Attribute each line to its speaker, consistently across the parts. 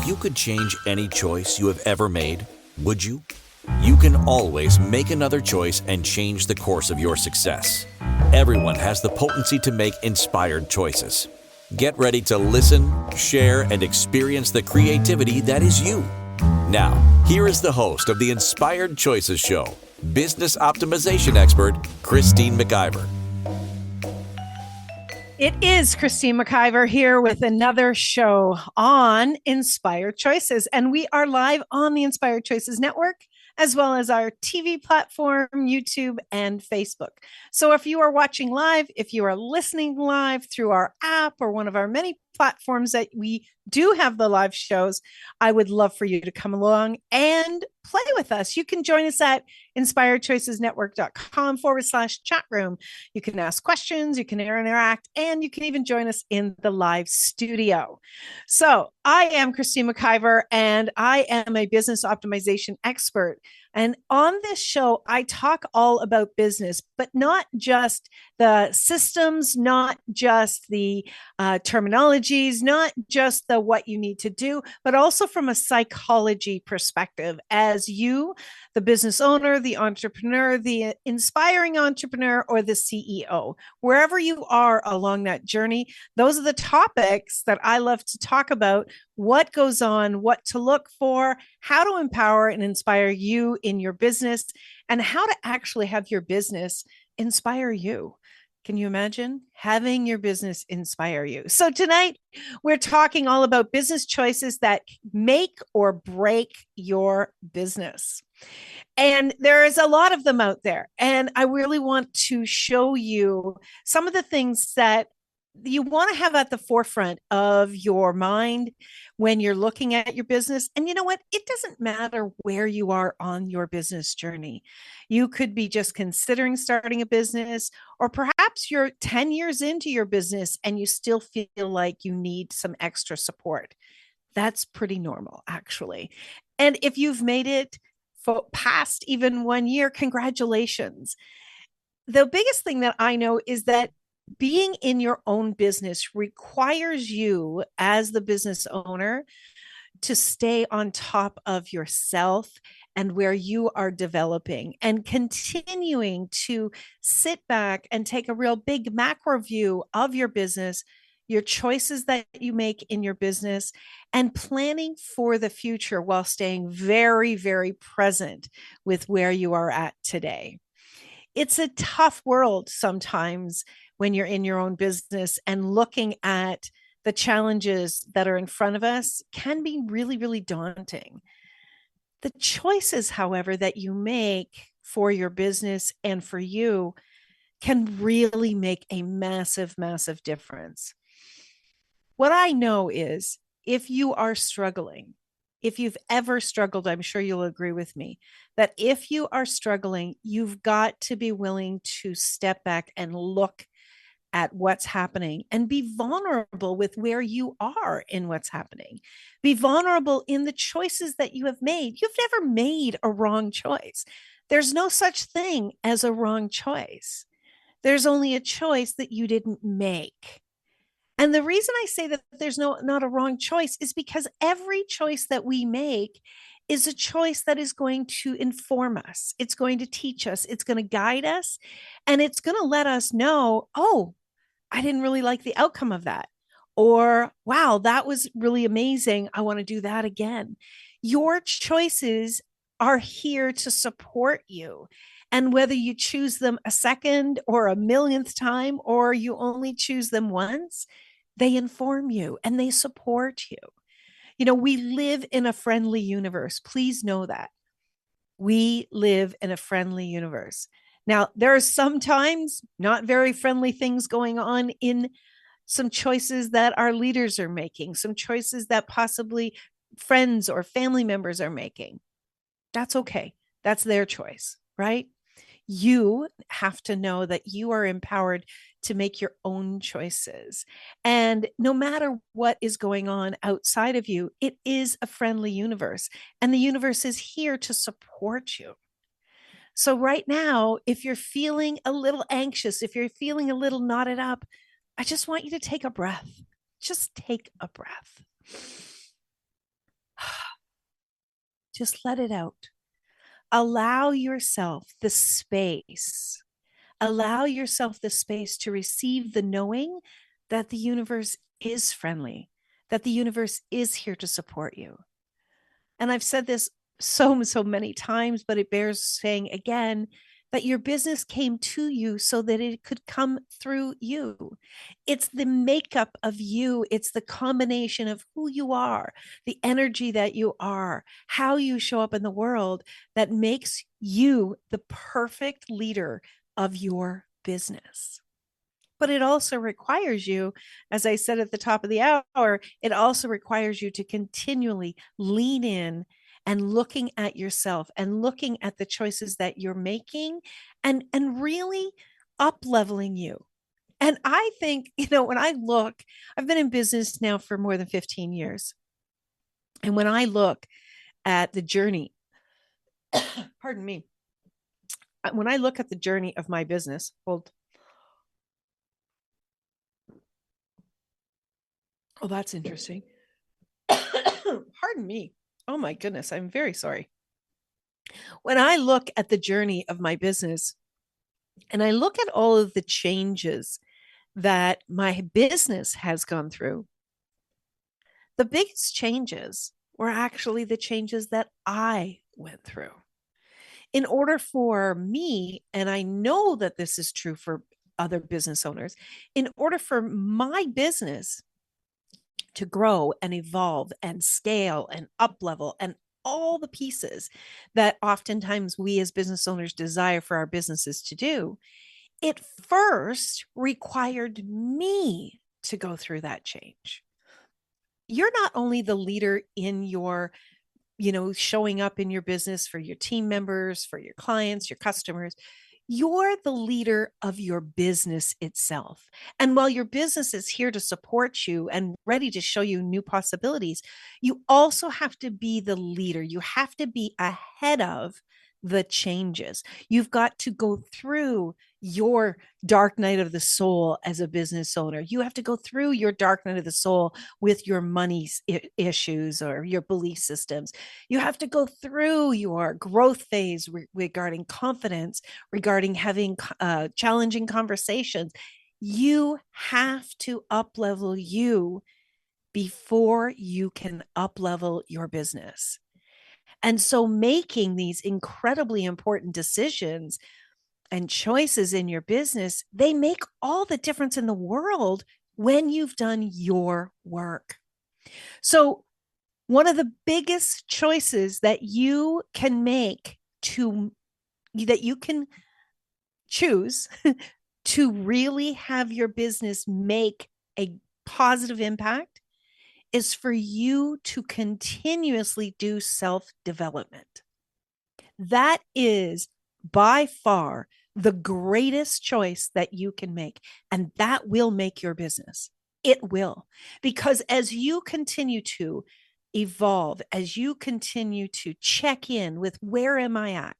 Speaker 1: If you could change any choice you have ever made, would you? You can always make another choice and change the course of your success. Everyone has the potency to make inspired choices. Get ready to listen, share, and experience the creativity that is you. Now, here is the host of the Inspired Choices Show, business optimization expert, Christine McIver.
Speaker 2: It is Christine McIver here with another show on Inspired Choices, and we are live on the Inspired Choices Network, as well as our TV platform, YouTube, and Facebook. So if you are watching live, if you are listening live through our app or one of our many platforms that we do have the live shows, I would love for you to come along and play with us. You can join us at inspiredchoicesnetwork.com/chat room. You can ask questions, you can interact, and you can even join us in the live studio. So I am Christine McIver, and I am a business optimization expert. And on this show, I talk all about business, but not just the systems, not just the terminologies, not just the what you need to do, but also from a psychology perspective. As you, the business owner, the entrepreneur, the inspiring entrepreneur, or the CEO, wherever you are along that journey, those are the topics that I love to talk about. What goes on, what to look for, how to empower and inspire you in your business, and how to actually have your business inspire you. Can you imagine having your business inspire you? So tonight we're talking all about business choices that make or break your business. And there is a lot of them out there. And I really want to show you some of the things that you want to have at the forefront of your mind when you're looking at your business. And you know what? It doesn't matter where you are on your business journey. You could be just considering starting a business, or perhaps you're 10 years into your business and you still feel like you need some extra support. That's pretty normal, actually. And if you've made it for past even 1 year, congratulations. The biggest thing that I know is that being in your own business requires you, as the business owner, to stay on top of yourself and where you are developing, and continuing to sit back and take a real big macro view of your business, your choices that you make in your business, and planning for the future while staying very, very present with where you are at today. It's a tough world sometimes when you're in your own business, and looking at the challenges that are in front of us can be really, really daunting. The choices, however, that you make for your business and for you can really make a massive, massive difference. What I know is, if you are struggling, if you've ever struggled, I'm sure you'll agree with me that if you are struggling, you've got to be willing to step back and look at what's happening and be vulnerable with where you are in what's happening. Be vulnerable in the choices that you have made. You've never made a wrong choice. There's no such thing as a wrong choice. There's only a choice that you didn't make. And the reason I say that there's not a wrong choice is because every choice that we make is a choice that is going to inform us. It's going to teach us. It's going to guide us. And it's going to let us know, oh, I didn't really like the outcome of that. Or, wow, that was really amazing. I want to do that again. Your choices are here to support you. And whether you choose them a second or a millionth time, or you only choose them once, they inform you and they support you. You know, we live in a friendly universe. Please know that. We live in a friendly universe. Now, there are sometimes not very friendly things going on in some choices that our leaders are making, some choices that possibly friends or family members are making. That's okay. That's their choice, right? You have to know that you are empowered to make your own choices. And no matter what is going on outside of you, it is a friendly universe, and the universe is here to support you. So right now, if you're feeling a little anxious, if you're feeling a little knotted up, I just want you to take a breath. Just take a breath. Just let it out. Allow yourself the space. Allow yourself the space to receive the knowing that the universe is friendly, that the universe is here to support you. And I've said this so many times, but it bears saying again that your business came to you so that it could come through you. It's the makeup of you, it's the combination of who you are, the energy that you are, how you show up in the world that makes you the perfect leader of your business. But it also requires you, as I said at the top of the hour, it also requires you to continually lean in and looking at yourself and looking at the choices that you're making and really up leveling you. And I think, when I look, I've been in business now for more than 15 years. And when I look at the journey, pardon me, when I look at the journey of my business, oh, that's interesting. Pardon me. Oh my goodness, I'm very sorry. When I look at the journey of my business and I look at all of the changes that my business has gone through, the biggest changes were actually the changes that I went through. In order for me, and I know that this is true for other business owners, in order for my business to grow and evolve and scale and up level and all the pieces that oftentimes we as business owners desire for our businesses to do, it first required me to go through that change. You're not only the leader in your, showing up in your business for your team members, for your clients, your customers. You're the leader of your business itself. And while your business is here to support you and ready to show you new possibilities, you also have to be the leader. You have to be ahead of the changes. You've got to go through your dark night of the soul as a business owner. You have to go through your dark night of the soul with your money issues or your belief systems. You have to go through your growth phase regarding confidence, regarding having challenging conversations. You have to up level you before you can up level your business. And so making these incredibly important decisions and choices in your business, they make all the difference in the world when you've done your work. So one of the biggest choices that you can make that you can choose to really have your business make a positive impact is for you to continuously do self-development. That is by far the greatest choice that you can make. And that will make your business. It will. Because as you continue to evolve, as you continue to check in with where am I at?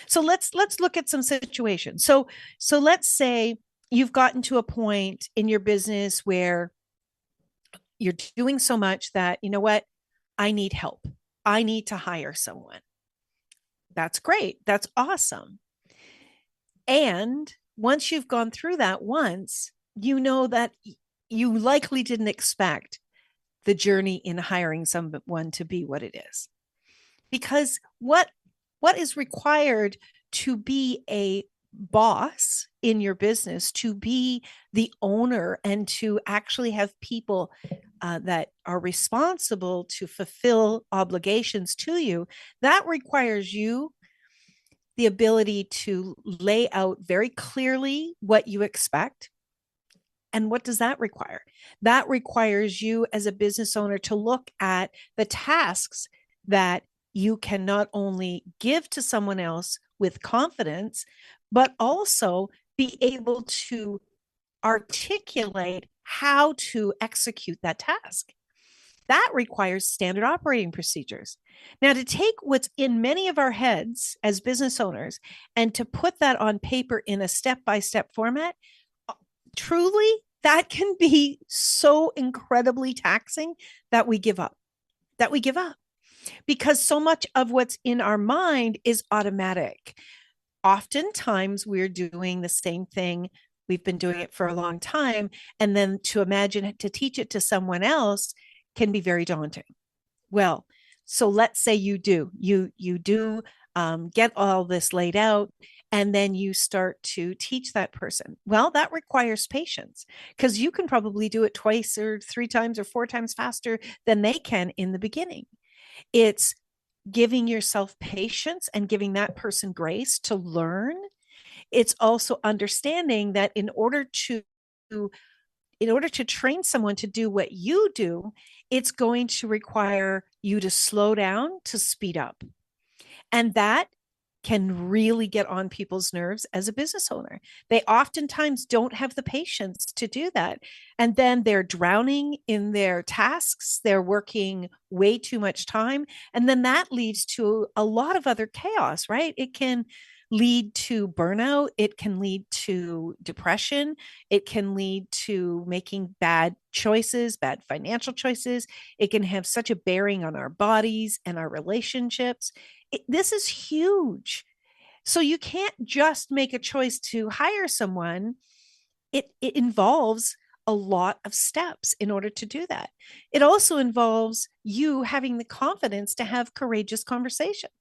Speaker 2: So let's look at some situations. So let's say you've gotten to a point in your business where you're doing so much that, you know what? I need help. I need to hire someone. That's great. That's awesome. And once you've gone through that once, you know that you likely didn't expect the journey in hiring someone to be what it is. Because what is required to be a boss in your business, to be the owner and to actually have people that are responsible to fulfill obligations to you, that requires you the ability to lay out very clearly what you expect. And what does that require? That requires you as a business owner to look at the tasks that you can not only give to someone else with confidence, but also be able to articulate how to execute that task. That requires standard operating procedures. Now, to take what's in many of our heads as business owners and to put that on paper in a step-by-step format, truly, that can be so incredibly taxing that we give up. because so much of what's in our mind is automatic. Oftentimes, we're doing the same thing. We've been doing it for a long time. And then to imagine to teach it to someone else can be very daunting. Well, so let's say you do get all this laid out, and then you start to teach that person. Well, that requires patience, because you can probably do it twice or three times or four times faster than they can in the beginning. It's giving yourself patience and giving that person grace to learn. It's also understanding that in order to train someone to do what you do, it's going to require you to slow down, to speed up. And that can really get on people's nerves as a business owner. They oftentimes don't have the patience to do that. And then they're drowning in their tasks. They're working way too much time. And then that leads to a lot of other chaos, right? It can lead to burnout. It can lead to depression. It can lead to making bad choices, bad financial choices. It can have such a bearing on our bodies and our relationships. This is huge. So you can't just make a choice to hire someone. It involves a lot of steps in order to do that. It also involves you having the confidence to have courageous conversations.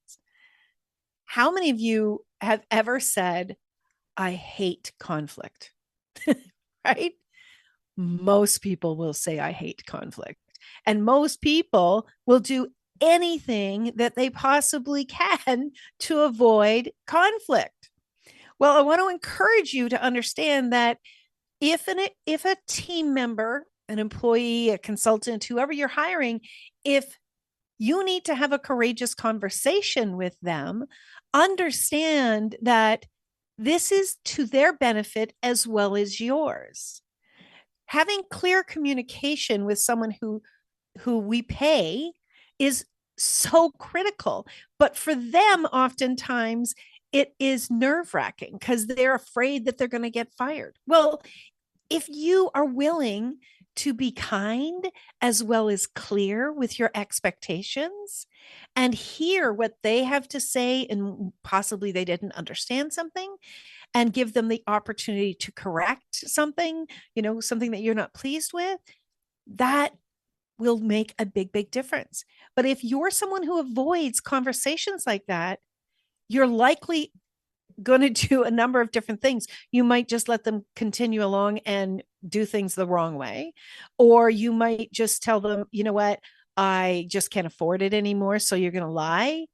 Speaker 2: How many of you have ever said, I hate conflict? Right? Most people will say, I hate conflict. And most people will do anything that they possibly can to avoid conflict. Well, I want to encourage you to understand that if a team member, an employee, a consultant, whoever you're hiring, if you need to have a courageous conversation with them, understand that this is to their benefit as well as yours. Having clear communication with someone who we pay is so critical. But for them, oftentimes, it is nerve-wracking because they're afraid that they're going to get fired. Well, if you are willing to be kind as well as clear with your expectations and hear what they have to say, and possibly they didn't understand something, and give them the opportunity to correct something, something that you're not pleased with, that will make a big, big difference. But if you're someone who avoids conversations like that, you're likely going to do a number of different things. You might just let them continue along and do things the wrong way. Or you might just tell them, you know what, I just can't afford it anymore. So you're going to lie.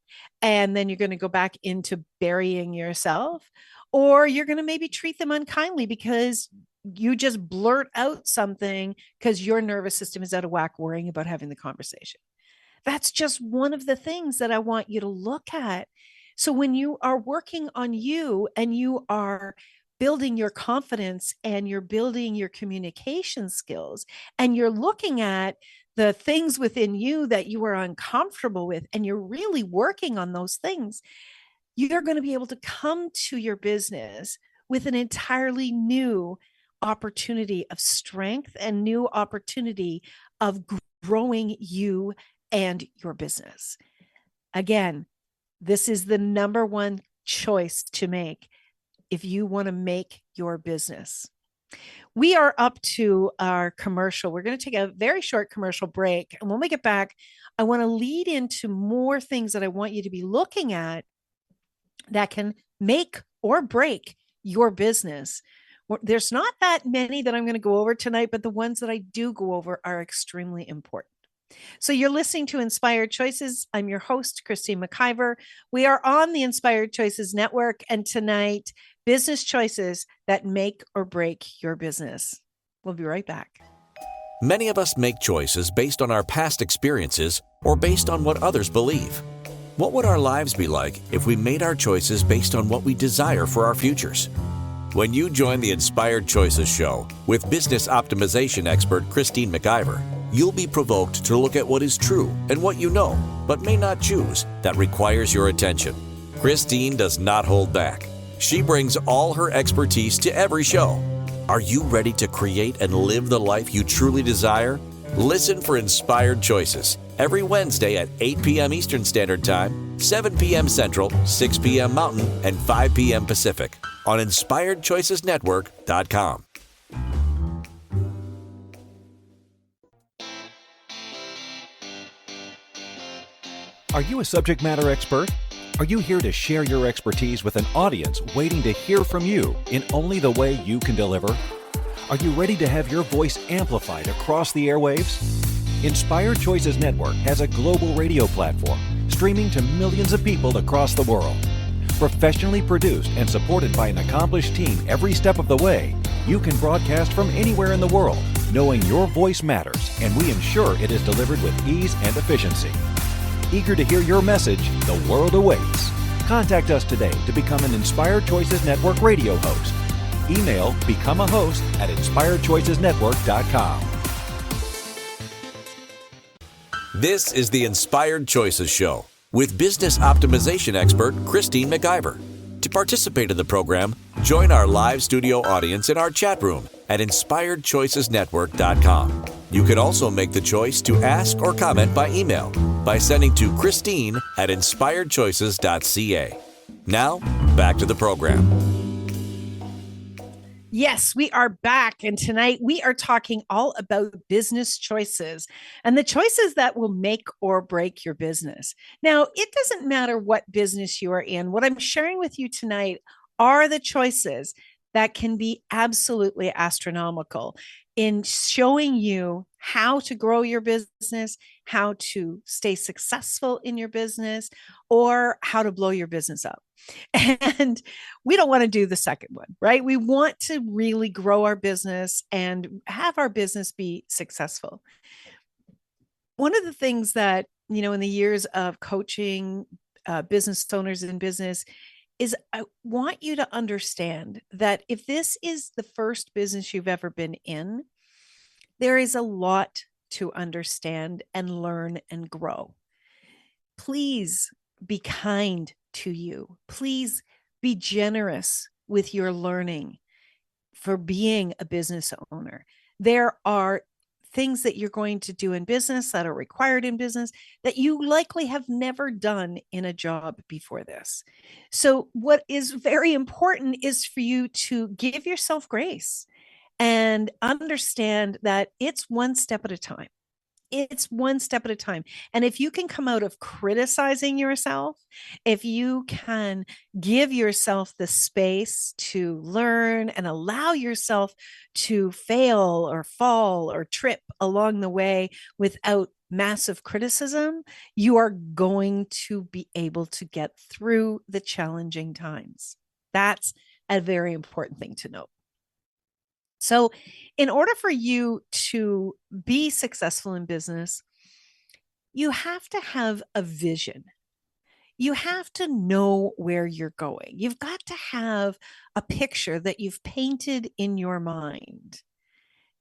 Speaker 2: And then you're going to go back into burying yourself. Or you're going to maybe treat them unkindly because you just blurt out something because your nervous system is out of whack worrying about having the conversation. That's just one of the things that I want you to look at. So when you are working on you and you are building your confidence and you're building your communication skills and you're looking at the things within you that you are uncomfortable with and you're really working on those things, you're going to be able to come to your business with an entirely new opportunity of strength and new opportunity of growing you and your business. Again, this is the number one choice to make if you want to make your business. We are up to our commercial. We're going to take a very short commercial break. And when we get back, I want to lead into more things that I want you to be looking at that can make or break your business. There's not that many that I'm going to go over tonight, but the ones that I do go over are extremely important. So you're listening to Inspired Choices. I'm your host, Christine McIver. We are on the Inspired Choices Network, and tonight, business choices that make or break your business. We'll be right back.
Speaker 1: Many of us make choices based on our past experiences or based on what others believe. What would our lives be like if we made our choices based on what we desire for our futures? When you join the Inspired Choices show with business optimization expert Christine McIver, you'll be provoked to look at what is true and what you know, but may not choose, that requires your attention. Christine does not hold back. She brings all her expertise to every show. Are you ready to create and live the life you truly desire? Listen for Inspired Choices every Wednesday at 8 p.m. Eastern Standard Time, 7 p.m. Central, 6 p.m. Mountain, and 5 p.m. Pacific on InspiredChoicesNetwork.com.
Speaker 3: Are you a subject matter expert? Are you here to share your expertise with an audience waiting to hear from you in only the way you can deliver? Are you ready to have your voice amplified across the airwaves? Inspired Choices Network has a global radio platform streaming to millions of people across the world. Professionally produced and supported by an accomplished team every step of the way, you can broadcast from anywhere in the world, knowing your voice matters, and we ensure it is delivered with ease and efficiency. Eager to hear your message, the world awaits. Contact us today to become an Inspired Choices Network radio host. Email become a host at inspiredchoicesnetwork.com.
Speaker 1: This is the Inspired Choices Show with business optimization expert Christine McIver. To participate in the program, join our live studio audience in our chat room at inspiredchoicesnetwork.com. You can also make the choice to ask or comment by email by sending to Christine at inspiredchoices.ca. Now, back to the program.
Speaker 2: Yes, we are back. And tonight we are talking all about business choices and the choices that will make or break your business. Now, it doesn't matter what business you are in. What I'm sharing with you tonight are the choices that can be absolutely astronomical in showing you how to grow your business, how to stay successful in your business, or how to blow your business up. And we don't want to do the second one, right? We want to really grow our business and have our business be successful. One of the things that, in the years of coaching business owners in business is I want you to understand that if this is the first business you've ever been in, there is a lot to understand and learn and grow. Please be kind to you. Please be generous with your learning for being a business owner. There are things that you're going to do in business that are required in business that you likely have never done in a job before this. So what is very important is for you to give yourself grace and understand that it's one step at a time. It's one step at a time. And if you can come out of criticizing yourself, if you can give yourself the space to learn and allow yourself to fail or fall or trip along the way without massive criticism, you are going to be able to get through the challenging times. That's a very important thing to note. So, in order for you to be successful in business, you have to have a vision. You have to know where you're going. You've got to have a picture that you've painted in your mind.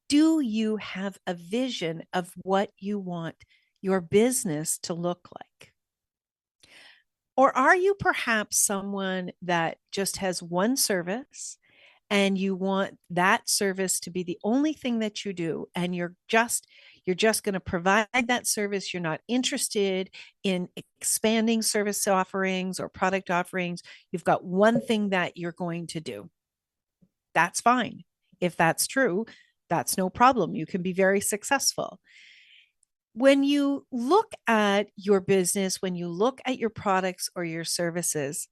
Speaker 2: Do you have a vision of what you want your business to look like? Or are you perhaps someone that just has one service and you want that service to be the only thing that you do, and you're just going to provide that service? You're not interested in expanding service offerings or product offerings. You've got one thing that you're going to do. That's fine. If that's true, that's no problem. You can be very successful. When you look at your business, when you look at your products or your services,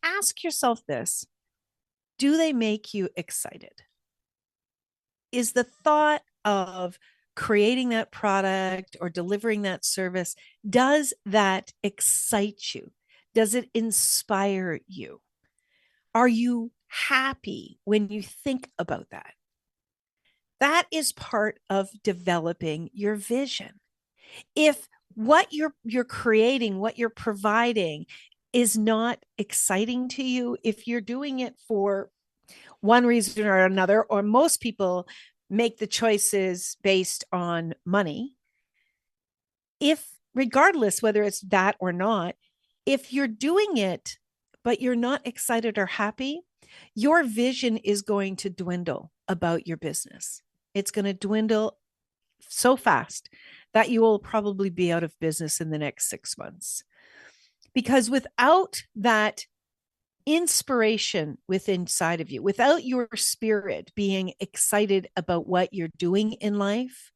Speaker 2: ask yourself this: do they make you excited? Is the thought of creating that product or delivering that service, does that excite you? Does it inspire you? Are you happy when you think about that? That is part of developing your vision. If what you're creating, what you're providing is not exciting to you, if you're doing it for one reason or another, or most people make the choices based on money, if regardless whether it's that or not, if you're doing it but you're not excited or happy, your vision is going to dwindle about your business. It's going to dwindle so fast that you will probably be out of business in the next 6 months. Because without that inspiration within inside of you, without your spirit being excited about what you're doing in life,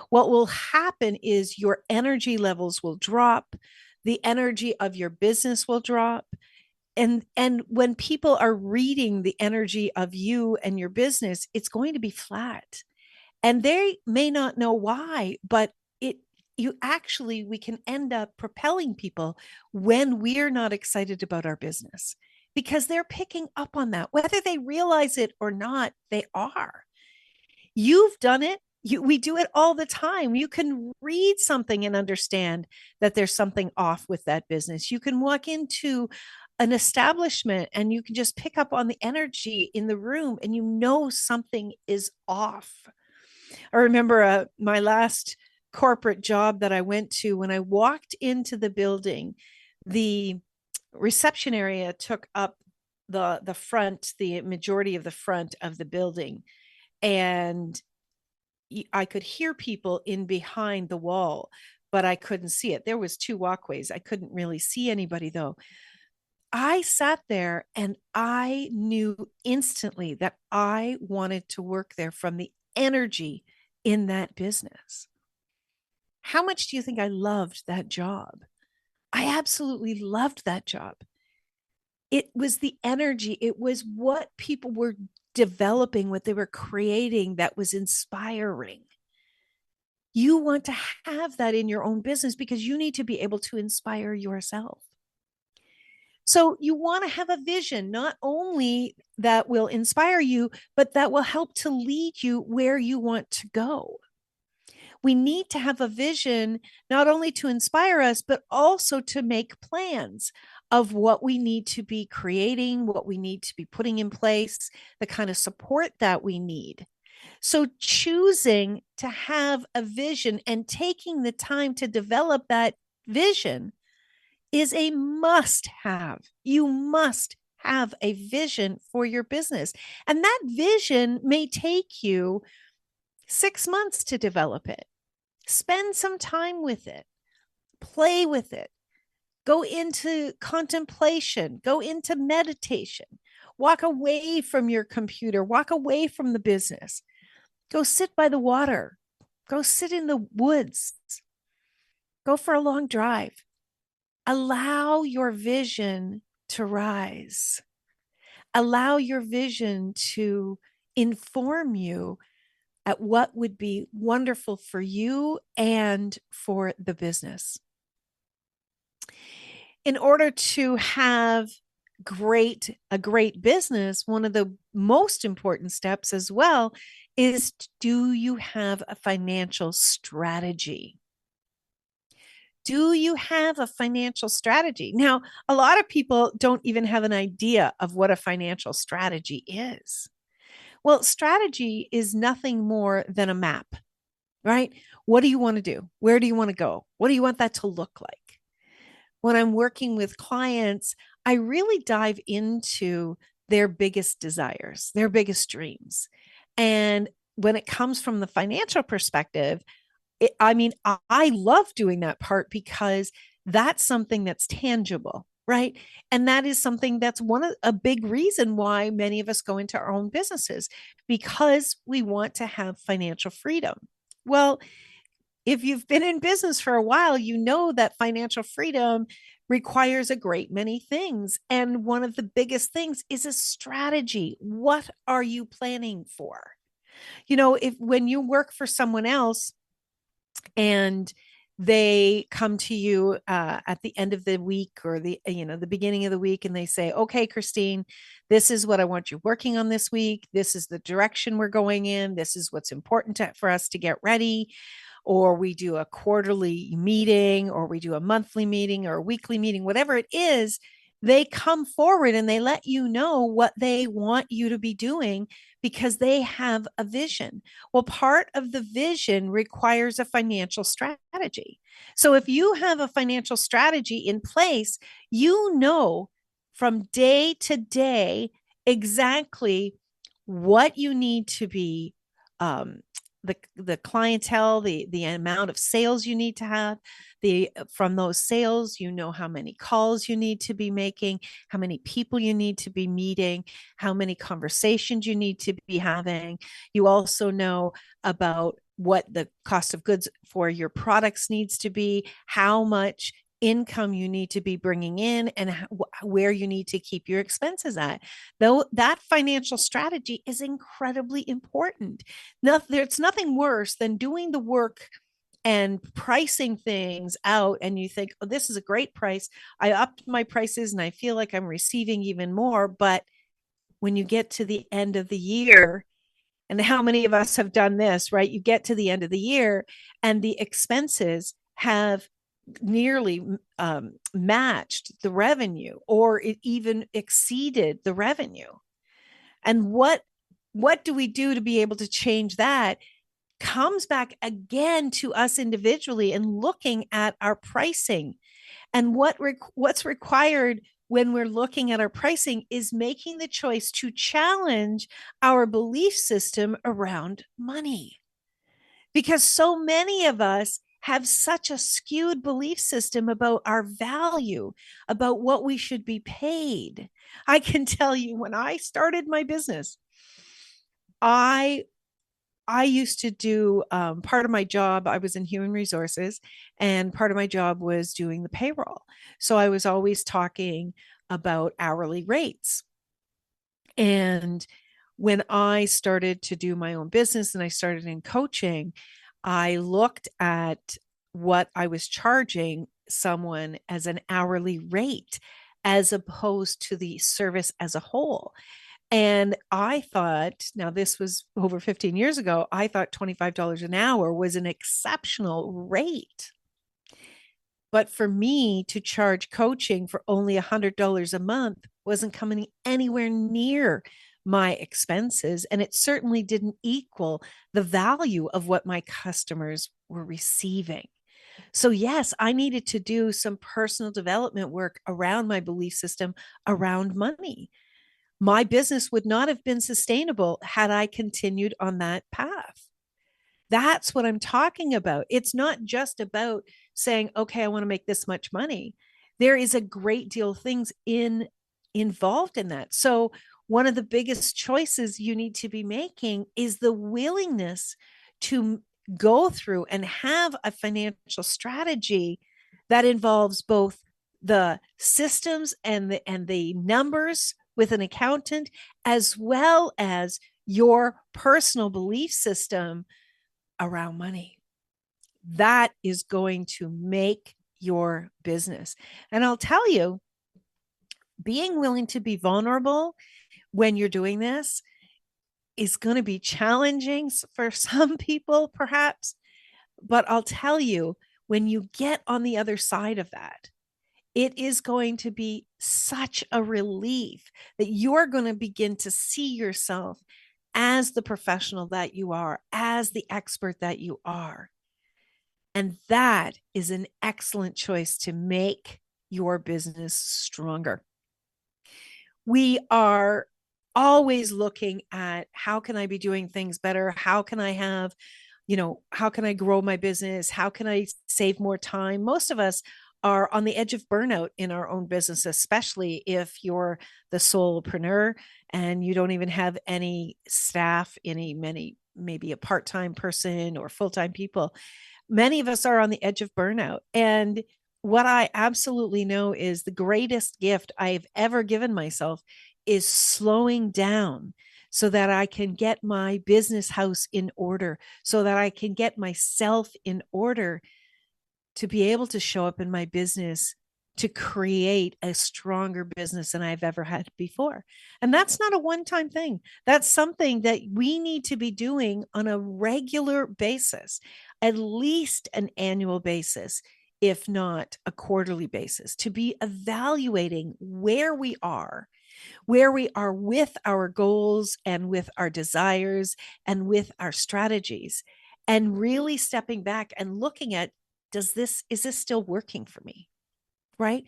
Speaker 2: what will happen is your energy levels will drop, the energy of your business will drop. And when people are reading the energy of you and your business, it's going to be flat. And they may not know why, but we can end up propelling people when we're not excited about our business, because they're picking up on that. Whether they realize it or not, they are. You've done it. We do it all the time. You can read something and understand that there's something off with that business. You can walk into an establishment and you can just pick up on the energy in the room and you know something is off. I remember my last corporate job that I went to. When I walked into the building, the reception area took up the front, the majority of the front of the building. And I could hear people in behind the wall, but I couldn't see it. There was 2 walkways. I couldn't really see anybody though. I sat there and I knew instantly that I wanted to work there from the energy in that business. How much do you think I loved that job? I absolutely loved that job. It was the energy. It was what people were developing, what they were creating that was inspiring. You want to have that in your own business because you need to be able to inspire yourself. So you want to have a vision, not only that will inspire you, but that will help to lead you where you want to go. We need to have a vision, not only to inspire us, but also to make plans of what we need to be creating, what we need to be putting in place, the kind of support that we need. So choosing to have a vision and taking the time to develop that vision is a must have. You must have a vision for your business. And that vision may take you 6 months to develop it. Spend some time with it. Play with it. Go into contemplation. Go into meditation. Walk away from your computer. Walk away from the business. Go sit by the water. Go sit in the woods. Go for a long drive. Allow your vision to rise. Allow your vision to inform you at what would be wonderful for you and for the business. In order to have a great business, one of the most important steps as well is, do you have a financial strategy? Do you have a financial strategy? Now, a lot of people don't even have an idea of what a financial strategy is. Well, strategy is nothing more than a map, right? What do you want to do? Where do you want to go? What do you want that to look like? When I'm working with clients, I really dive into their biggest desires, their biggest dreams. And when it comes from the financial perspective, I love doing that part because that's something that's tangible, right? And that is something that's a big reason why many of us go into our own businesses, because we want to have financial freedom. Well, if you've been in business for a while, you know that financial freedom requires a great many things. And one of the biggest things is a strategy. What are you planning for? When you work for someone else, and they come to you at the end of the week or the beginning of the week, and they say, okay, Christine, this is what I want you working on this week. This is the direction we're going in. This is what's important for us to get ready. Or we do a quarterly meeting, or we do a monthly meeting or a weekly meeting, whatever it is. They come forward and they let you know what they want you to be doing because they have a vision. Well, part of the vision requires a financial strategy. So if you have a financial strategy in place, you know from day to day exactly what you need to be the clientele, the amount of sales you need to have. From those sales, you know how many calls you need to be making, how many people you need to be meeting, how many conversations you need to be having. You also know about what the cost of goods for your products needs to be, how much income you need to be bringing in, and where you need to keep your expenses at. Though that financial strategy is incredibly important. There's nothing worse than doing the work and pricing things out, and you think, oh, this is a great price. I upped my prices and I feel like I'm receiving even more. But when you get to the end of the year, and how many of us have done this, right? You get to the end of the year and the expenses have nearly matched the revenue, or it even exceeded the revenue. And what do we do to be able to change that? Comes back again to us individually and looking at our pricing. And what's required when we're looking at our pricing is making the choice to challenge our belief system around money. Because so many of us have such a skewed belief system about our value, about what we should be paid. I can tell you, when I started my business, I used to do part of my job. I was in human resources, and part of my job was doing the payroll. So I was always talking about hourly rates. And when I started to do my own business and I started in coaching, I looked at what I was charging someone as an hourly rate as opposed to the service as a whole. And I thought, now this was over 15 years ago, I thought $25 an hour was an exceptional rate. But for me to charge coaching for only $100 a month wasn't coming anywhere near my expenses. And it certainly didn't equal the value of what my customers were receiving. So, yes, I needed to do some personal development work around my belief system around money. My business would not have been sustainable had I continued on that path. That's what I'm talking about. It's not just about saying, okay, I want to make this much money. There is a great deal of things involved in that. So one of the biggest choices you need to be making is the willingness to go through and have a financial strategy that involves both the systems and the numbers with an accountant, as well as your personal belief system around money. That is going to make your business. And I'll tell you, being willing to be vulnerable when you're doing this is going to be challenging for some people, perhaps. But I'll tell you, when you get on the other side of that, it is going to be such a relief that you're going to begin to see yourself as the professional that you are, as the expert that you are. And that is an excellent choice to make your business stronger. We are always looking at, how can I be doing things better? How can I have, how can I grow my business? How can I save more time? Most of us are on the edge of burnout in our own business, especially if you're the solopreneur and you don't even have any staff, maybe a part-time person or full-time people. Many of us are on the edge of burnout. And what I absolutely know is the greatest gift I've ever given myself is slowing down so that I can get my business house in order, so that I can get myself in order to be able to show up in my business to create a stronger business than I've ever had before. And that's not a one-time thing. That's something that we need to be doing on a regular basis, at least an annual basis, if not a quarterly basis, to be evaluating where we are with our goals and with our desires and with our strategies, and really stepping back and looking at, is this still working for me? Right?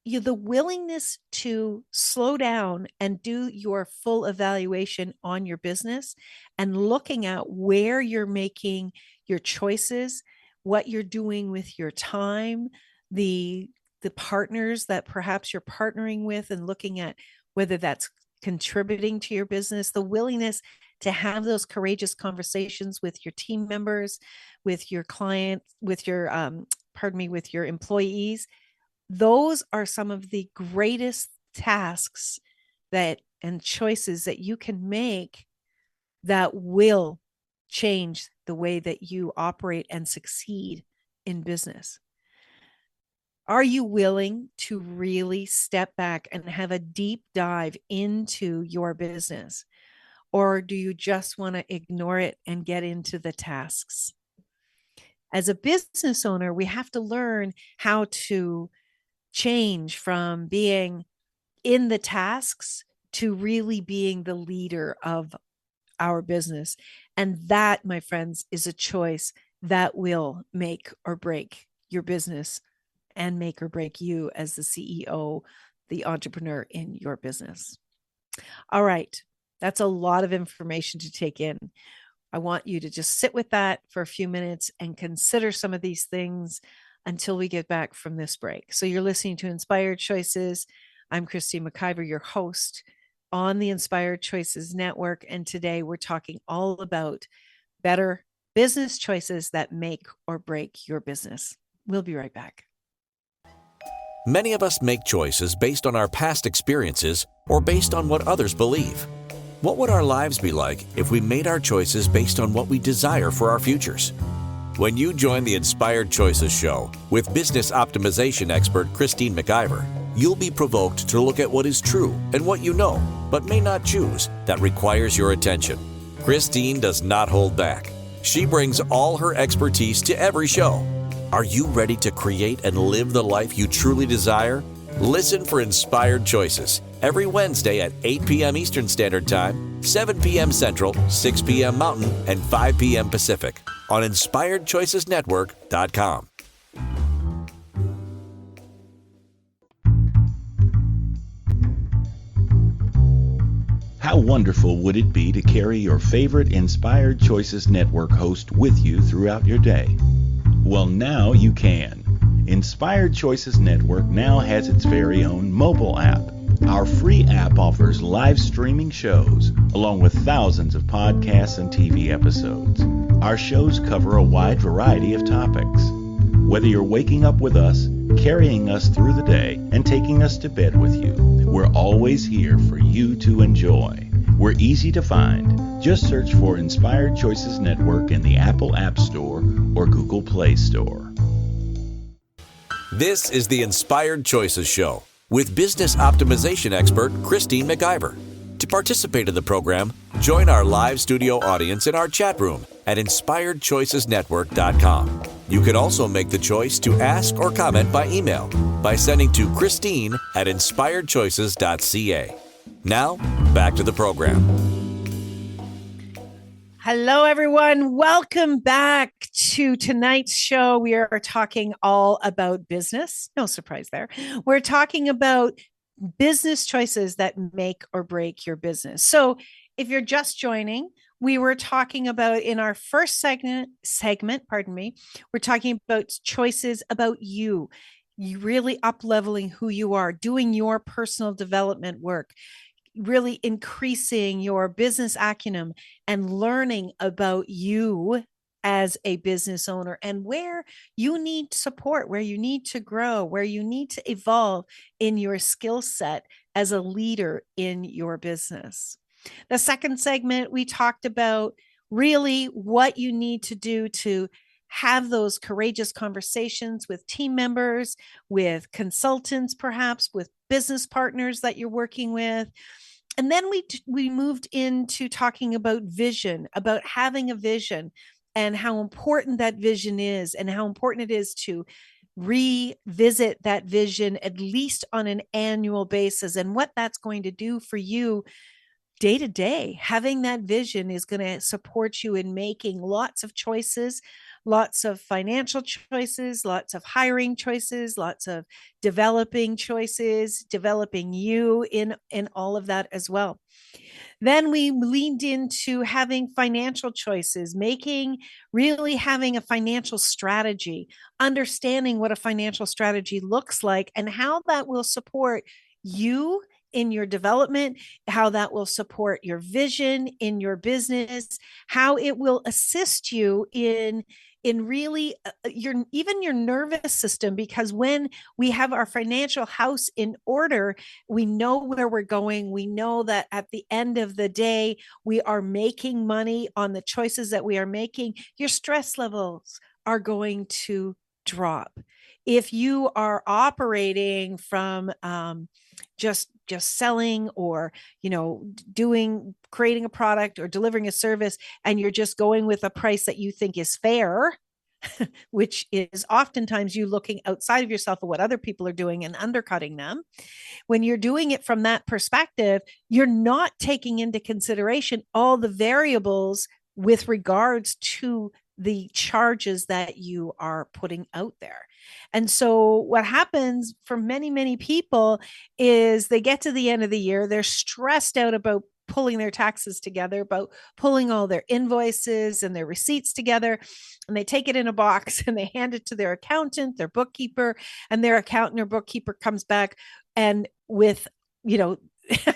Speaker 2: the willingness to slow down and do your full evaluation on your business and looking at where you're making your choices, what you're doing with your time, the partners that perhaps you're partnering with, and looking at whether that's contributing to your business, the willingness to have those courageous conversations with your team members, with your clients, with your with your employees. Those are some of the greatest tasks that and choices that you can make that will change the way that you operate and succeed in business. Are you willing to really step back and have a deep dive into your business? Or do you just want to ignore it and get into the tasks? As a business owner, we have to learn how to change from being in the tasks to really being the leader of our business. And that, my friends, is a choice that will make or break your business and make or break you as the CEO, the entrepreneur in your business. All right. That's a lot of information to take in. I want you to just sit with that for a few minutes and consider some of these things until we get back from this break. So you're listening to Inspired Choices. I'm Christine McIver, your host on the Inspired Choices Network. And today we're talking all about better business choices that make or break your business. We'll be right back.
Speaker 1: Many of us make choices based on our past experiences or based on what others believe. What would our lives be like if we made our choices based on what we desire for our futures? When you join the Inspired Choices show with business optimization expert Christine McIver, you'll be provoked to look at what is true and what you know, but may not choose, that requires your attention. Christine does not hold back. She brings all her expertise to every show. Are you ready to create and live the life you truly desire? Listen for Inspired Choices every Wednesday at 8 p.m. Eastern Standard Time, 7 p.m. Central, 6 p.m. Mountain, and 5 p.m. Pacific on InspiredChoicesNetwork.com.
Speaker 4: How wonderful would it be to carry your favorite Inspired Choices Network host with you throughout your day? Well, now you can. Inspired Choices Network now has its very own mobile app. Our free app offers live streaming shows, along with thousands of podcasts and TV episodes. Our shows cover a wide variety of topics. Whether you're waking up with us, carrying us through the day, and taking us to bed with you, we're always here for you to enjoy. We're easy to find. Just search for Inspired Choices Network in the Apple App Store or Google Play Store.
Speaker 1: This is the Inspired Choices Show with business optimization expert Christine McIver. To participate in the program, join our live studio audience in our chat room at InspiredChoicesNetwork.com. You can also make the choice to ask or comment by email by sending to Christine@InspiredChoices.ca. Now, back to the program.
Speaker 2: Hello, everyone. Welcome back to tonight's show. We are talking all about business. No surprise there. We're talking about business choices that make or break your business. So if you're just joining, we were talking about in our first segment, we're talking about choices about you really up-leveling who you are, doing your personal development work, really increasing your business acumen and learning about you as a business owner and where you need support, where you need to grow, where you need to evolve in your skill set as a leader in your business. The second segment, we talked about really what you need to do to have those courageous conversations with team members, with consultants, perhaps with business partners that you're working with. And then we moved into talking about vision, about having a vision and how important that vision is and how important it is to revisit that vision at least on an annual basis and what that's going to do for you day to day. Having that vision is going to support you in making lots of choices, lots of financial choices, lots of hiring choices, lots of developing choices, developing you in all of that as well. Then we leaned into having financial choices, really having a financial strategy, understanding what a financial strategy looks like and how that will support you in your development, how that will support your vision in your business, how it will assist you in really your nervous system, because when we have our financial house in order, we know where we're going. We know that at the end of the day, we are making money on the choices that we are making. Your stress levels are going to drop. If you are operating from just selling, or creating a product or delivering a service, and you're just going with a price that you think is fair, which is oftentimes you looking outside of yourself at what other people are doing and undercutting them. When you're doing it from that perspective, you're not taking into consideration all the variables with regards to the charges that you are putting out there. And so what happens for many, many people is they get to the end of the year, they're stressed out about pulling their taxes together, about pulling all their invoices and their receipts together. And they take it in a box and they hand it to their accountant, their bookkeeper, and their accountant or bookkeeper comes back and with,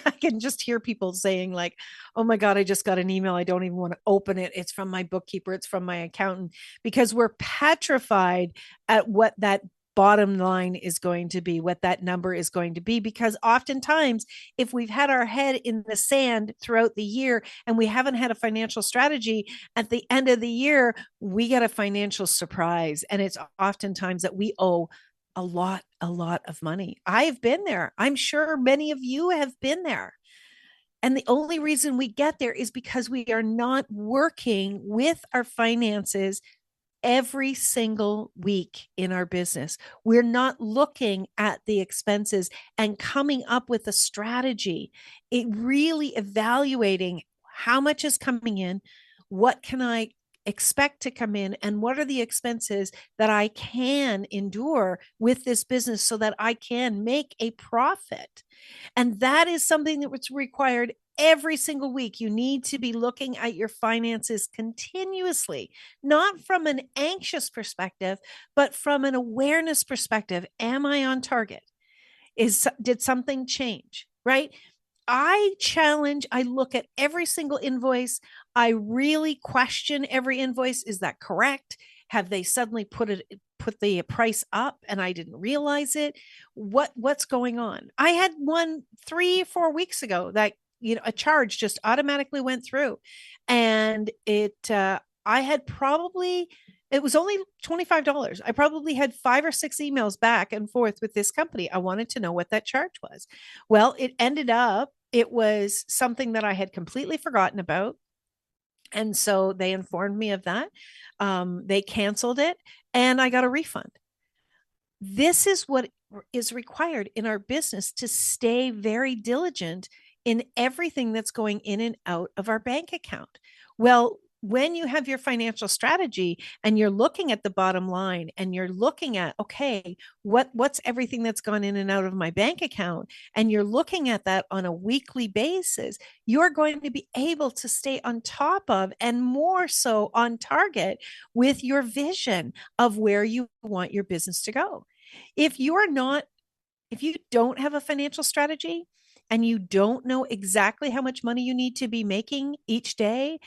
Speaker 2: I can just hear people saying like, oh my God, I just got an email. I don't even want to open it. It's from my bookkeeper. It's from my accountant, because we're petrified at what that bottom line is going to be, what that number is going to be. Because oftentimes, if we've had our head in the sand throughout the year and we haven't had a financial strategy, at the end of the year, we get a financial surprise. And it's oftentimes that we owe a lot of money. I've been there. I'm sure many of you have been there. And the only reason we get there is because we are not working with our finances every single week in our business. We're not looking at the expenses and coming up with a strategy. It really evaluating how much is coming in, what can I expect to come in, and what are the expenses that I can endure with this business so that I can make a profit. And that is something that's required every single week. You need to be looking at your finances continuously, not from an anxious perspective, but from an awareness perspective. Am I on target? Did something change? Right? I look at every single invoice. I really question every invoice. Is that correct? Have they suddenly put the price up and I didn't realize it? What's going on? I had one 3-4 weeks ago that a charge just automatically went through, and it was only $25. I probably had 5 or 6 emails back and forth with this company. I wanted to know what that charge was. Well, it was something that I had completely forgotten about. And so they informed me of that. They canceled it and I got a refund. This is what is required in our business, to stay very diligent in everything that's going in and out of our bank account. Well, when you have your financial strategy and you're looking at the bottom line and you're looking at, okay, what's everything that's gone in and out of my bank account, and you're looking at that on a weekly basis, you're going to be able to stay on top of, and more so on target with your vision of where you want your business to go. If you don't have a financial strategy and you don't know exactly how much money you need to be making each day,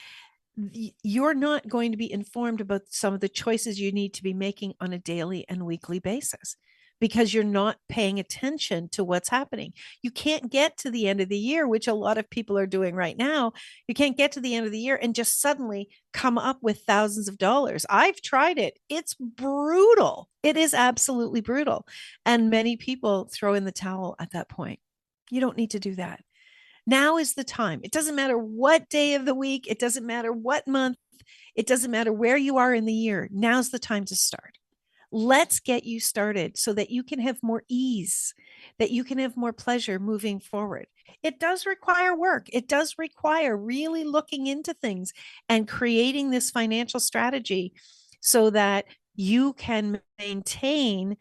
Speaker 2: you're not going to be informed about some of the choices you need to be making on a daily and weekly basis, because you're not paying attention to what's happening. You can't get to the end of the year, which a lot of people are doing right now. You can't get to the end of the year and just suddenly come up with thousands of dollars. I've tried it. It's brutal. It is absolutely brutal. And many people throw in the towel at that point. You don't need to do that. Now is the time. It doesn't matter what day of the week. It doesn't matter what month. It doesn't matter where you are in the year. Now's the time to start. Let's get you started so that you can have more ease, that you can have more pleasure moving forward. It does require work. It does require really looking into things and creating this financial strategy so that you can maintain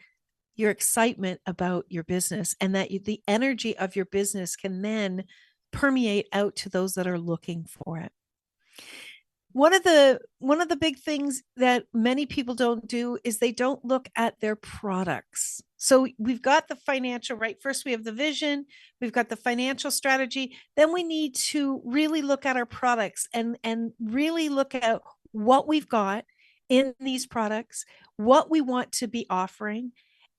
Speaker 2: your excitement about your business, and that the energy of your business can then permeate out to those that are looking for it. One of the big things that many people don't do is they don't look at their products. So we've got the financial, right? First, we have the vision, we've got the financial strategy. Then we need to really look at our products and really look at what we've got in these products, what we want to be offering,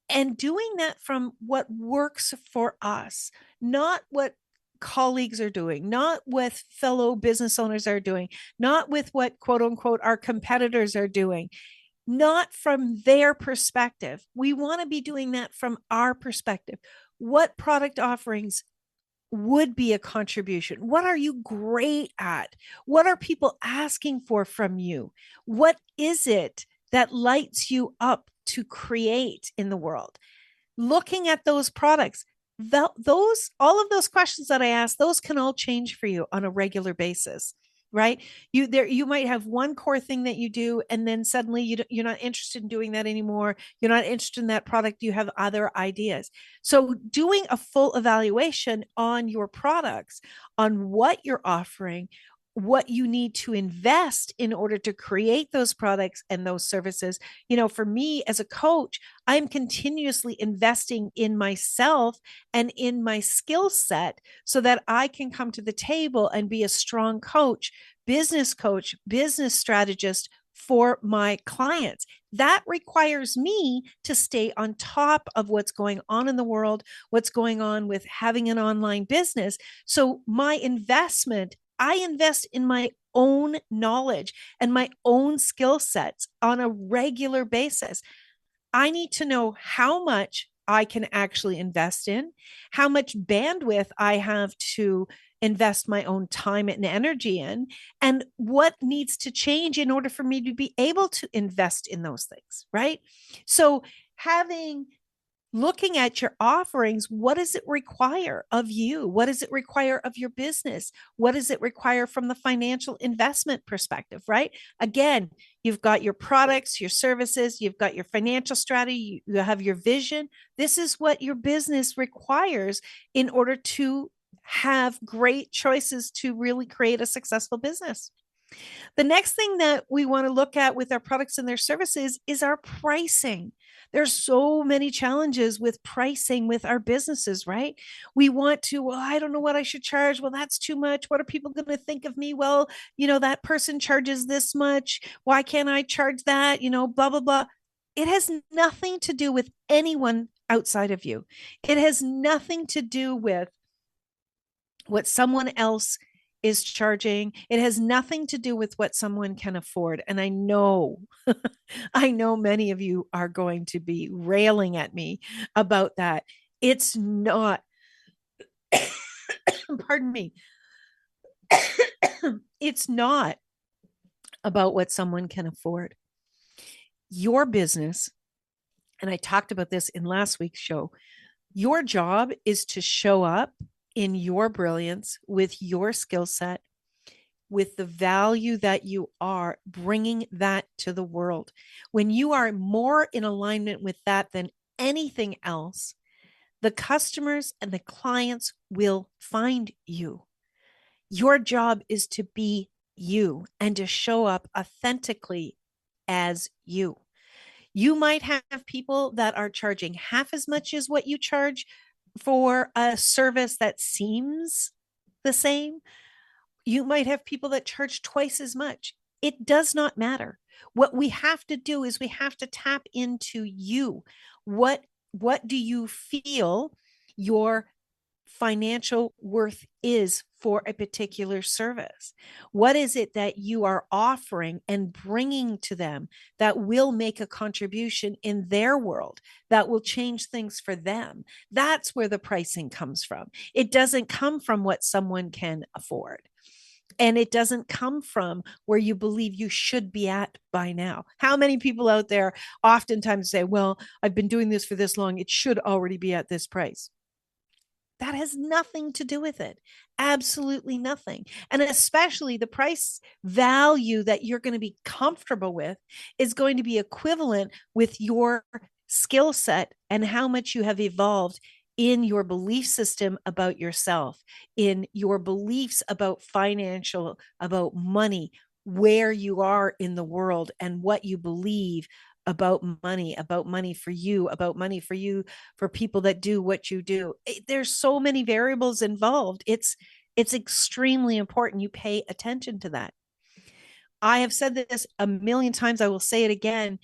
Speaker 2: and doing that from what works for us, not what colleagues are doing, not what fellow business owners are doing, not with what quote unquote our competitors are doing, not from their perspective. We want to be doing that from our perspective. What product offerings would be a contribution? What are you great at? What are people asking for from you? What is it that lights you up to create in the world? Looking at those products, those all of those questions that I asked, those can all change for you on a regular basis, right? You might have one core thing that you do, and then suddenly you're not interested in doing that anymore. You're not interested in that product. You have other ideas. So doing a full evaluation on your products, on what you're offering, what you need to invest in order to create those products and those services. For me as a coach, I'm continuously investing in myself and in my skill set so that I can come to the table and be a strong coach, business strategist for my clients. That requires me to stay on top of what's going on in the world, what's going on with having an online business. So my investment, I invest in my own knowledge and my own skill sets on a regular basis. I need to know how much I can actually invest in, how much bandwidth I have to invest my own time and energy in, and what needs to change in order for me to be able to invest in those things, right? So looking at your offerings, what does it require of you? What does it require of your business? What does it require from the financial investment perspective, right? Again, you've got your products, your services, you've got your financial strategy, you have your vision. This is what your business requires in order to have great choices to really create a successful business. The next thing that we want to look at with our products and their services is our pricing. There's so many challenges with pricing with our businesses, right? We want to, well, I don't know what I should charge. Well, that's too much. What are people going to think of me? Well, that person charges this much. Why can't I charge that? Blah, blah, blah. It has nothing to do with anyone outside of you. It has nothing to do with what someone else is charging. It has nothing to do with what someone can afford. And I know, I know many of you are going to be railing at me about that. It's not, pardon me, it's not about what someone can afford. Your business, and I talked about this in last week's show, your job is to show up in your brilliance, with your skill set, with the value that you are bringing that to the world. When you are more in alignment with that than anything else, the customers and the clients will find you. Your job is to be you and to show up authentically as you. You might have people that are charging half as much as what you charge for a service that seems the same. You might have people that charge twice as much. It does not matter. What we have to do is we have to tap into you. What do you feel your financial worth is for a particular service? What is it that you are offering and bringing to them that will make a contribution in their world, that will change things for them? That's where the pricing comes from. It doesn't come from what someone can afford. And it doesn't come from where you believe you should be at by now. How many people out there oftentimes say, well, I've been doing this for this long, it should already be at this price. That has nothing to do with it. Absolutely nothing. And especially the price value that you're going to be comfortable with is going to be equivalent with your skill set and how much you have evolved in your belief system about yourself, in your beliefs about financial, about money, where you are in the world and what you believe about money for you, for people that do what you do. There's so many variables involved. It's extremely important you pay attention to that. I have said this a million times. I will say it again.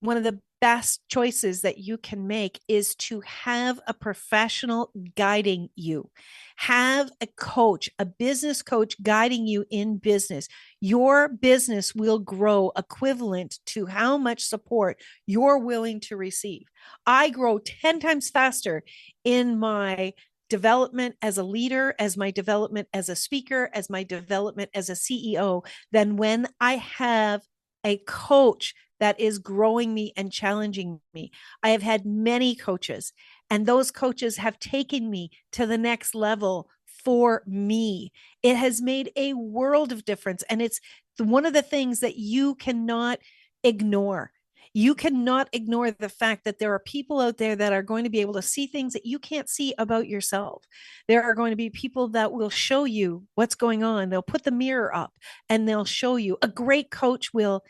Speaker 2: One of the best choices that you can make is to have a professional guiding you. Have a coach, a business coach guiding you in business. Your business will grow equivalent to how much support you're willing to receive. I grow 10 times faster in my development as a leader, as my development as a speaker, as my development as a CEO, than when I have a coach that is growing me and challenging me. I have had many coaches, and those coaches have taken me to the next level for me. It has made a world of difference. And it's one of the things that you cannot ignore. You cannot ignore the fact that there are people out there that are going to be able to see things that you can't see about yourself. There are going to be people that will show you what's going on. They'll put the mirror up and they'll show you. A great coach will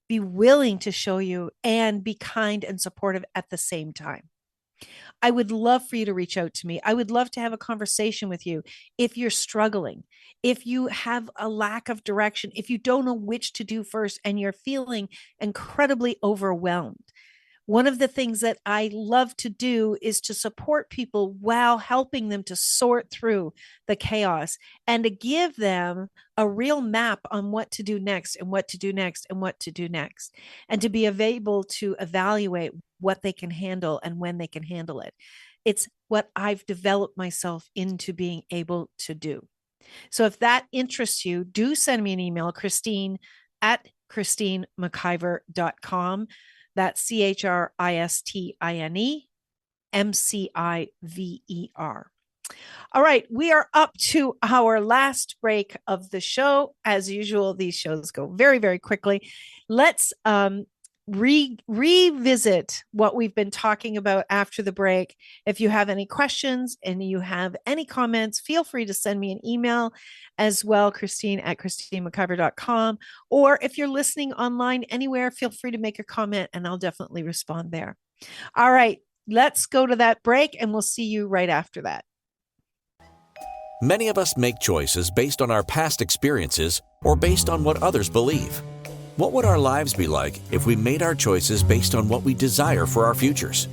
Speaker 2: be willing to show you and be kind and supportive at the same time. I would love for you to reach out to me. I would love to have a conversation with you if you're struggling, if you have a lack of direction, if you don't know which to do first and you're feeling incredibly overwhelmed. One of the things that I love to do is to support people while helping them to sort through the chaos and to give them a real map on what to do next and what to do next and what to do next, and to be able to evaluate what they can handle and when they can handle it. It's what I've developed myself into being able to do. So if that interests you, do send me an email, Christine@ChristineMcIver.com. That's ChristineMciver. All right, we are up to our last break of the show. As usual, these shows go very, very quickly. Let's revisit what we've been talking about after the break. If you have any questions and you have any comments, feel free to send me an email as well, Christine@ChristineMcIver.com. Or if you're listening online anywhere, feel free to make a comment and I'll definitely respond there. All right, let's go to that break and we'll see you right after that.
Speaker 1: Many of us make choices based on our past experiences or based on what others believe. What would our lives be like if we made our choices based on what we desire for our futures?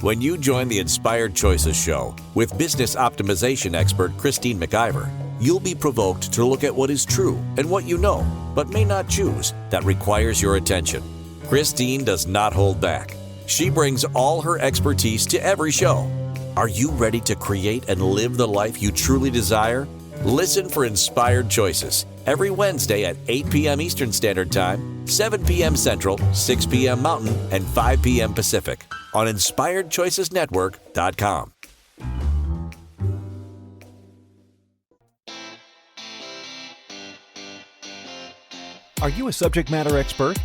Speaker 1: When you join the Inspired Choices show with business optimization expert Christine McIver, you'll be provoked to look at what is true and what you know, but may not choose, that requires your attention. Christine does not hold back. She brings all her expertise to every show. Are you ready to create and live the life you truly desire? Listen for Inspired Choices every Wednesday at 8 p.m. Eastern Standard Time, 7 p.m. Central, 6 p.m. Mountain, and 5 p.m. Pacific on InspiredChoicesNetwork.com.
Speaker 3: Are you a subject matter expert?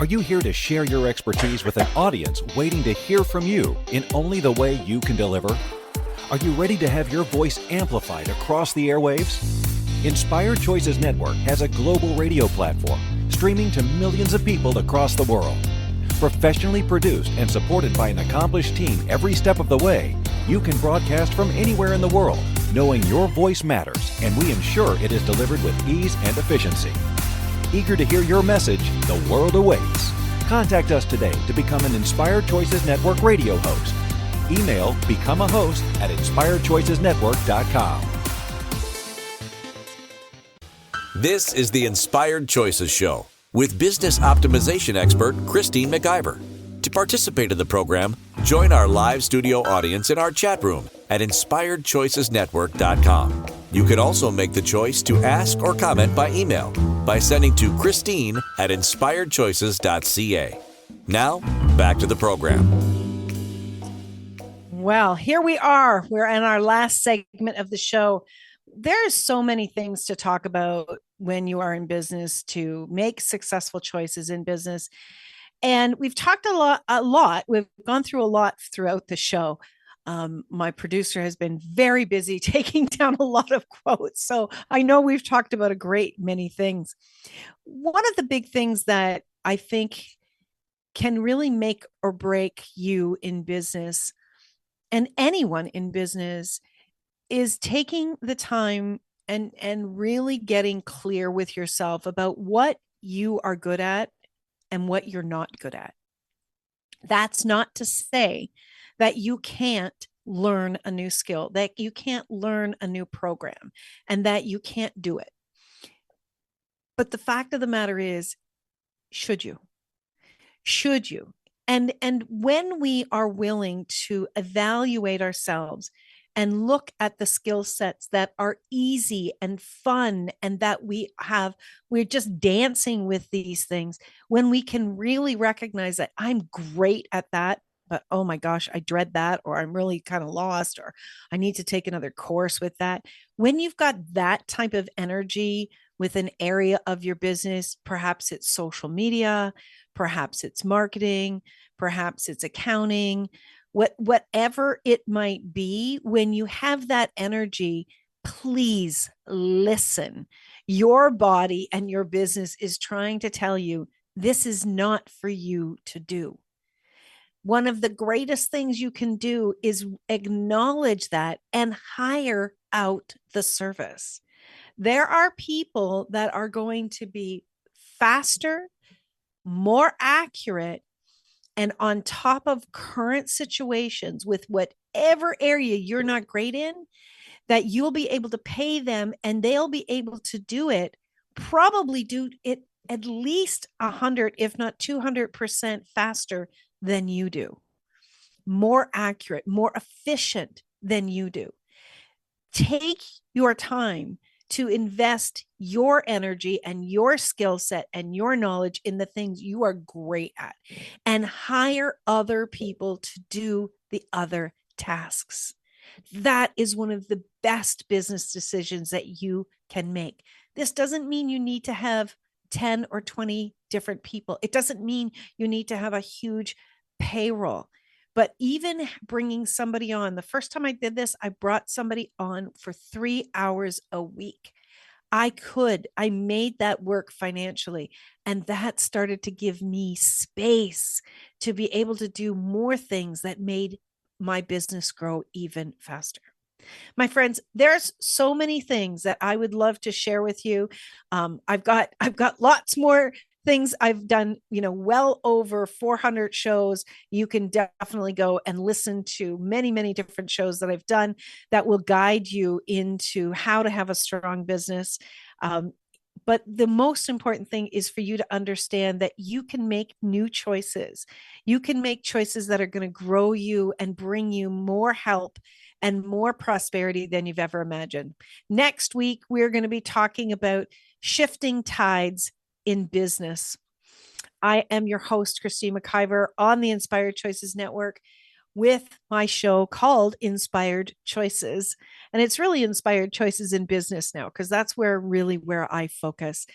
Speaker 3: Are you here to share your expertise with an audience waiting to hear from you in only the way you can deliver? Are you ready to have your voice amplified across the airwaves? Inspired Choices Network has a global radio platform streaming to millions of people across the world. Professionally produced and supported by an accomplished team every step of the way, you can broadcast from anywhere in the world, knowing your voice matters, and we ensure it is delivered with ease and efficiency. Eager to hear your message, the world awaits. Contact us today to become an Inspired Choices Network radio host. Email become a host at InspiredChoicesNetwork.com.
Speaker 1: This is the Inspired Choices Show with business optimization expert Christine McIver. To participate in the program, join our live studio audience in our chat room at InspiredChoicesNetwork.com. You can also make the choice to ask or comment by email by sending to Christine@InspiredChoices.ca. Now, back to the program.
Speaker 2: Well, here we are. We're in our last segment of the show. There's so many things to talk about when you are in business to make successful choices in business. And we've talked a lot. We've gone through a lot throughout the show. My producer has been very busy taking down a lot of quotes. So I know we've talked about a great many things. One of the big things that I think can really make or break you in business and anyone in business is taking the time and really getting clear with yourself about what you are good at and what you're not good at. That's not to say that you can't learn a new skill, that you can't learn a new program, and that you can't do it. But the fact of the matter is, should you? Should you? And when we are willing to evaluate ourselves and look at the skill sets that are easy and fun and that we're just dancing with these things, when we can really recognize that I'm great at that, but oh my gosh, I dread that, or I'm really kind of lost, or I need to take another course with that. When you've got that type of energy with an area of your business, perhaps it's social media, perhaps it's marketing, perhaps it's accounting, whatever it might be, when you have that energy, please listen. Your body and your business is trying to tell you this is not for you to do. One of the greatest things you can do is acknowledge that and hire out the service. There are people that are going to be faster, more accurate, and on top of current situations with whatever area you're not great in, that you'll be able to pay them and they'll be able to do it, probably do it at least 100, if not 200% faster than you do, more accurate, more efficient than you do. Take your time to invest your energy and your skill set and your knowledge in the things you are great at, and hire other people to do the other tasks. That is one of the best business decisions that you can make. This doesn't mean you need to have 10 or 20 different people. It doesn't mean you need to have a huge payroll. But even bringing somebody on, the first time I did this, I brought somebody on for 3 hours a week. I made that work financially. And that started to give me space to be able to do more things that made my business grow even faster. My friends, there's so many things that I would love to share with you. I've got lots more things I've done, well over 400 shows. You can definitely go and listen to many, many different shows that I've done that will guide you into how to have a strong business. But the most important thing is for you to understand that you can make new choices. You can make choices that are going to grow you and bring you more help and more prosperity than you've ever imagined. Next week, we're going to be talking about shifting tides in business. I am your host, Christine McIver, on the Inspired Choices Network with my show called Inspired Choices. And it's really inspired choices in business now, because that's where I focus.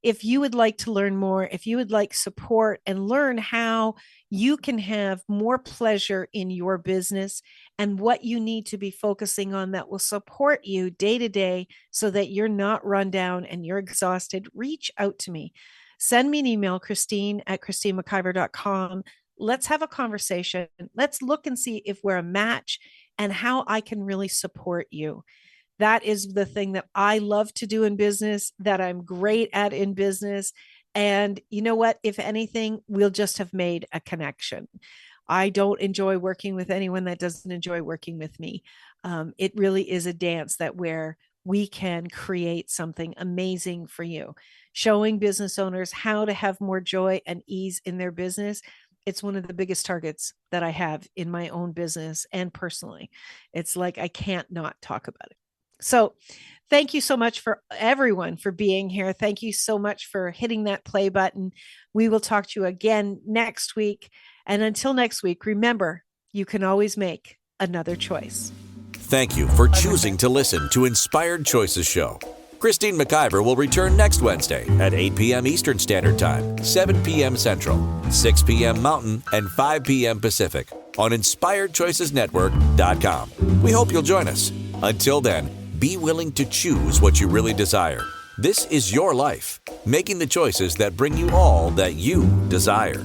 Speaker 2: If you would like to learn more, if you would like support and learn how you can have more pleasure in your business and what you need to be focusing on that will support you day to day so that you're not run down and you're exhausted, reach out to me. Send me an email, Christine@ChristineMcIver.com. Let's have a conversation. Let's look and see if we're a match and how I can really support you. That is the thing that I love to do in business, that I'm great at in business. And you know what? If anything, we'll just have made a connection. I don't enjoy working with anyone that doesn't enjoy working with me. It really is a dance where we can create something amazing for you. Showing business owners how to have more joy and ease in their business. It's one of the biggest targets that I have in my own business and personally. It's like I can't not talk about it. So thank you so much for everyone for being here. Thank you so much for hitting that play button. We will talk to you again next week. And until next week, remember, you can always make another choice.
Speaker 1: Thank you for choosing to listen to Inspired Choices Show. Christine McIver will return next Wednesday at 8 p.m. Eastern Standard Time, 7 p.m. Central, 6 p.m. Mountain, and 5 p.m. Pacific on InspiredChoicesNetwork.com. We hope you'll join us. Until then, be willing to choose what you really desire. This is your life, making the choices that bring you all that you desire.